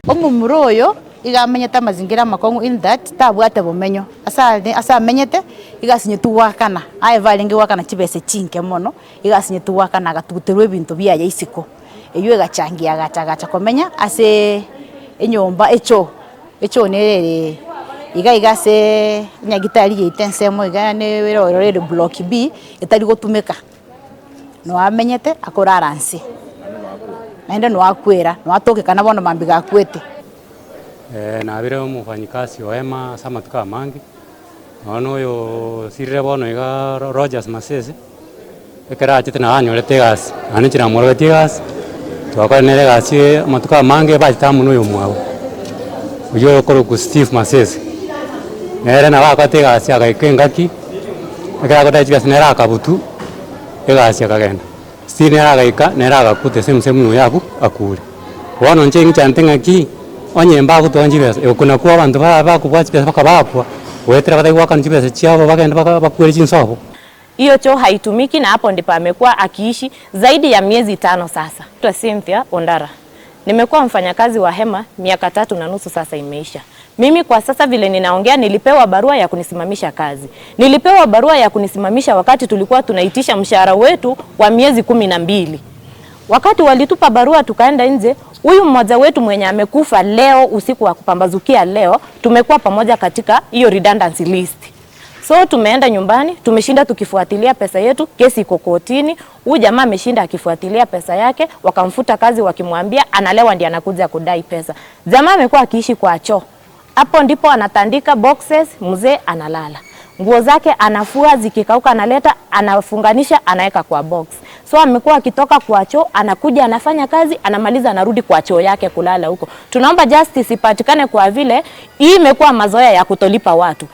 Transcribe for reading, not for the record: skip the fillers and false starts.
Omumuro oyo igamenyete mazingira makongu in that tabwate bumenyo asa menyete igasinye tuwakana aivalinge wakana chibese chinke mono igasinye tuwakana gatuguterwe ebintu bya isiko eyo egachangia gacha komenya ase enyomba echo nerere igase nyagitari yitensemo igane werorere block B etari gotumeka no amenyete akoraransi naende no akwera no atokekana bono mambiga akwete na bire umufanyikazi wema samatuka mangi ono yo sirire bono iga Rogers Masese ekera achite na anyorete gas anichira morete gas twakora nere gasi matuka mangi bajitamu no yo mwabo uyo koro ku Steve Masese nere na bakate gasi agaikengaki ekera goda gas nere akabutu egasi akagenda stine agaika nere agakute semu yabu akure wono nche nchantengaki onye mbago tonjibesa ekuna kuwa abantu bakubwachi pesa bakabapwa wetera badaiwaka njibesa chiabo bagenda bakwere chinsobo. Hiyo choo haitumiki na hapo ndipo amekuwa akiishi zaidi ya miezi 5 sasa. Kwa Cynthia Ondara. Nimekuwa mfanyakazi wa hema miaka 3.5 sasa imeisha. Mimi kwa sasa vile ninaongea nilipewa barua ya kunisimamisha kazi. Nilipewa barua ya kunisimamisha wakati tulikuwa tunaitisha mshahara wetu wa miezi 12. Wakati walitupa barua tukaenda nje, huyu mmoja wetu mwenye amekufa leo usiku wa kupambazukia leo, tumekuwa pamoja katika hiyo redundancy list. So tumeenda nyumbani, tumeshinda tukifuatilia pesa yetu, kesi iko kotini. Huyu jamaa ameshinda akifuatilia pesa yake, wakamfuta kazi wakimwambia analewa ndiye anakuja kudai pesa. Jamaa amekuwa akiishi kwa choo. Hapo ndipo anatandika boxes, mzee analala. Nguo zake anafua zikikauka analeta, anafunganisha, anaweka kwa box. So amekuwa akitoka kwa choo, anakuja anafanya kazi, anamaliza anarudi kwa choo yake kulala huko. Tunaomba justice ipatikane kwa vile hii imekuwa mazoea ya kutolipa watu.